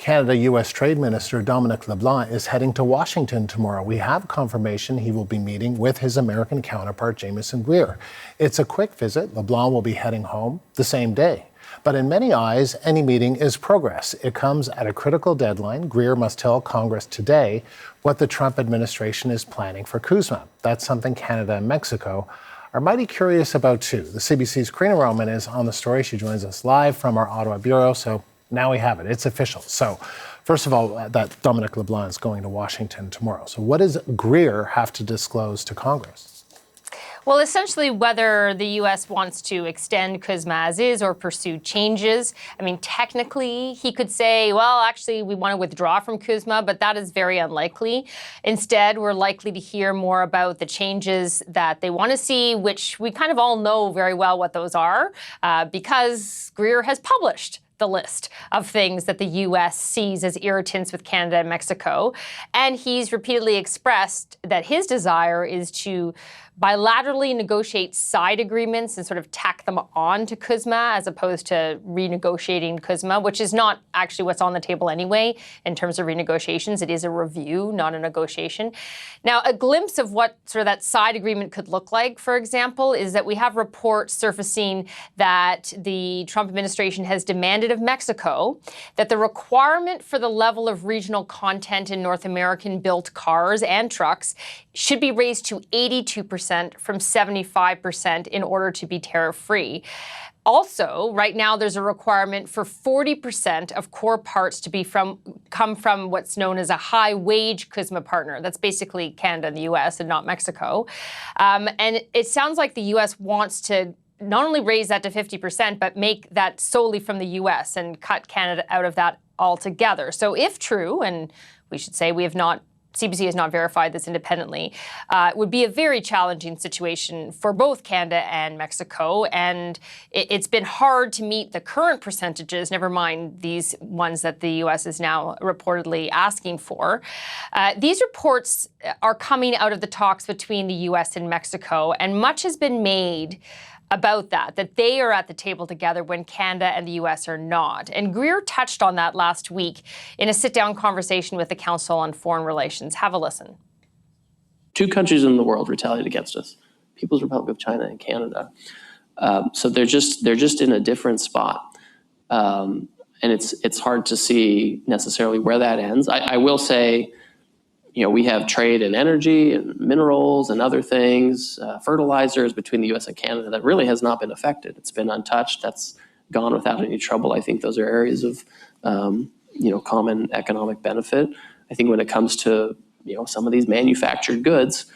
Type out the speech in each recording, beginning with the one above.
Canada-U.S Trade Minister Dominic LeBlanc is heading to Washington tomorrow. We have confirmation he will be meeting with his American counterpart, Jamieson Greer. It's a quick visit. LeBlanc will be heading home the same day. But in many eyes, any meeting is progress. It comes at a critical deadline. Greer must tell Congress today what the Trump administration is planning for CUSMA. That's something Canada and Mexico are mighty curious about too. The CBC's Karina Roman is on the story. She joins us live from our Ottawa bureau. So now we have it. It's official. So first of all, that Dominic LeBlanc is going to Washington tomorrow. So what does Greer have to disclose to Congress? Well, essentially whether the U.S. wants to extend CUSMA as is or pursue changes. I mean, technically, he could say, well, actually, we want to withdraw from CUSMA, but that is very unlikely. Instead, we're likely to hear more about the changes that they want to see, which we kind of all know very well what those are, because Greer has published the list of things that the U.S. sees as irritants with Canada and Mexico. And he's repeatedly expressed that his desire is to bilaterally negotiate side agreements and sort of tack them on to CUSMA as opposed to renegotiating CUSMA, which is not actually what's on the table anyway in terms of renegotiations. It is a review, not a negotiation. Now, a glimpse of what sort of that side agreement could look like, for example, is that we have reports surfacing that the Trump administration has demanded of Mexico that the requirement for the level of regional content in North American-built cars and trucks should be raised to 82% from 75% in order to be tariff-free. Also, right now, there's a requirement for 40% of core parts to be come from what's known as a high-wage CUSMA partner. That's basically Canada and the U.S. and not Mexico. And it sounds like the U.S. wants to not only raise that to 50%, but make that solely from the U.S. and cut Canada out of that altogether. So if true, and we should say CBC has not verified this independently, it would be a very challenging situation for both Canada and Mexico. And it's been hard to meet the current percentages, never mind these ones that the U.S. is now reportedly asking for. These reports are coming out of the talks between the U.S. and Mexico, and much has been made about that they are at the table together when Canada and the U.S. are not. And Greer touched on that last week in a sit-down conversation with the Council on Foreign Relations. Have a listen. Two countries in the world retaliate against us, People's Republic of China and Canada. So they're just in a different spot. And it's hard to see necessarily where that ends. I will say, we have trade in energy and minerals and other things, fertilizers between the U.S. and Canada that really has not been affected. It's been untouched. That's gone without any trouble. I think those are areas of, common economic benefit. I think when it comes to, some of these manufactured goods,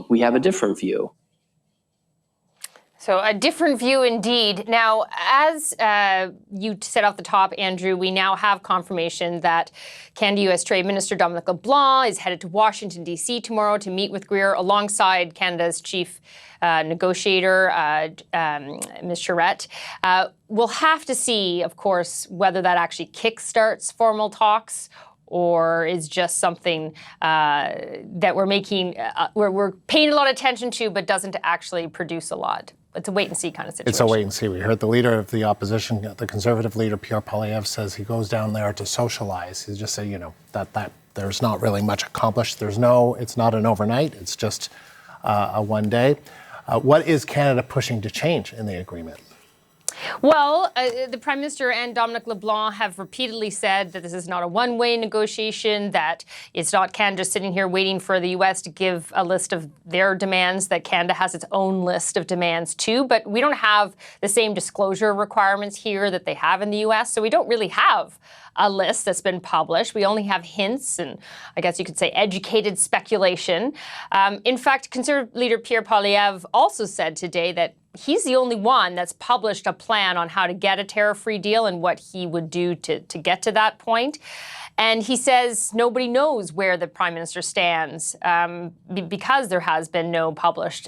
we have a different view. So a different view indeed. Now, as you said off the top, Andrew, we now have confirmation that Canada-U.S. Trade Minister Dominic LeBlanc is headed to Washington, D.C. tomorrow to meet with Greer alongside Canada's chief negotiator, Ms. Charette. We'll have to see, of course, whether that actually kickstarts formal talks or is just something that we're paying a lot of attention to, but doesn't actually produce a lot. It's a wait-and-see kind of situation. It's a wait-and-see. We heard the leader of the opposition, the Conservative leader, Pierre Poilievre, says he goes down there to socialize. He just said, that there's not really much accomplished. It's not an overnight. It's just a one day. What is Canada pushing to change in the agreement? Well, the Prime Minister and Dominic LeBlanc have repeatedly said that this is not a one-way negotiation, that it's not Canada sitting here waiting for the U.S. to give a list of their demands, that Canada has its own list of demands too. But we don't have the same disclosure requirements here that they have in the U.S., so we don't really have a list that's been published. We only have hints and I guess you could say educated speculation. In fact, Conservative leader Pierre Poilievre also said today that he's the only one that's published a plan on how to get a tariff-free deal and what he would do to get to that point. And he says nobody knows where the Prime Minister stands because there has been no published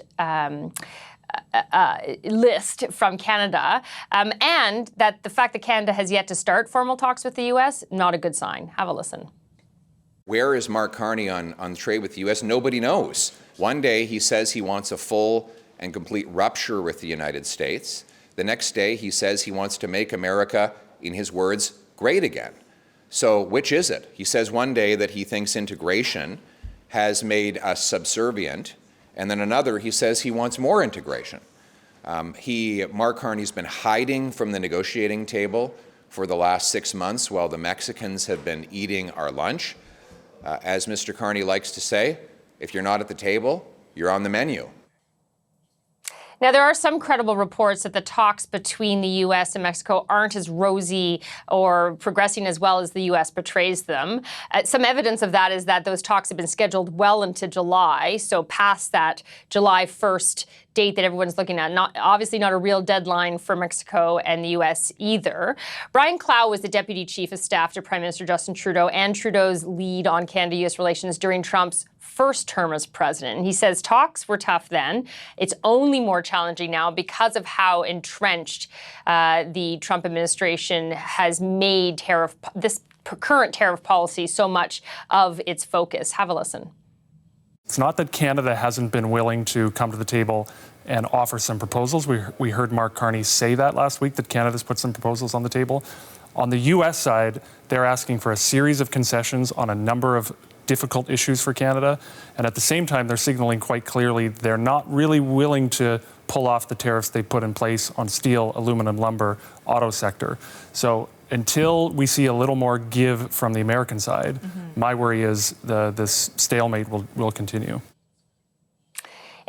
list from Canada, and that the fact that Canada has yet to start formal talks with the U.S., not a good sign. Have a listen. Where is Mark Carney on trade with the U.S.? Nobody knows. One day he says he wants a full and complete rupture with the United States. The next day he says he wants to make America, in his words, great again. So which is it? He says one day that he thinks integration has made us subservient, and then another, he says he wants more integration. Mark Carney's been hiding from the negotiating table for the last 6 months while the Mexicans have been eating our lunch. As Mr. Carney likes to say, if you're not at the table, you're on the menu. Now, there are some credible reports that the talks between the U.S. and Mexico aren't as rosy or progressing as well as the U.S. portrays them. Some evidence of that is that those talks have been scheduled well into July, so past that July 1st date that everyone's looking at. Obviously not a real deadline for Mexico and the U.S. either. Brian Clow was the Deputy Chief of Staff to Prime Minister Justin Trudeau and Trudeau's lead on Canada-U.S. relations during Trump's first term as president. And he says talks were tough then. It's only more challenging now because of how entrenched the Trump administration has made this current tariff policy so much of its focus. Have a listen. It's not that Canada hasn't been willing to come to the table and offer some proposals. We heard Mark Carney say that last week, that Canada's put some proposals on the table. On the U.S. side, they're asking for a series of concessions on a number of difficult issues for Canada. And at the same time, they're signaling quite clearly they're not really willing to pull off the tariffs they put in place on steel, aluminum, lumber, auto sector. So until we see a little more give from the American side, my worry is this stalemate will continue.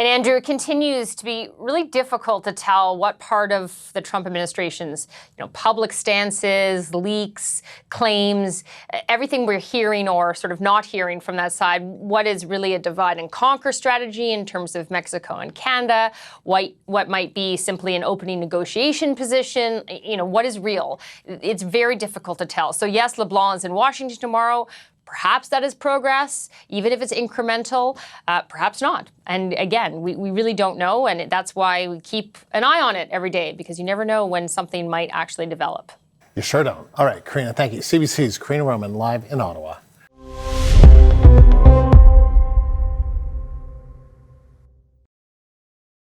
And Andrew, it continues to be really difficult to tell what part of the Trump administration's public stances, leaks, claims, everything we're hearing or sort of not hearing from that side, what is really a divide and conquer strategy in terms of Mexico and Canada, what might be simply an opening negotiation position, what is real. It's very difficult to tell. So yes, LeBlanc is in Washington tomorrow. Perhaps that is progress, even if it's incremental, perhaps not. And again, we really don't know, and that's why we keep an eye on it every day, because you never know when something might actually develop. You sure don't. All right, Karina, thank you. CBC's Karina Roman live in Ottawa.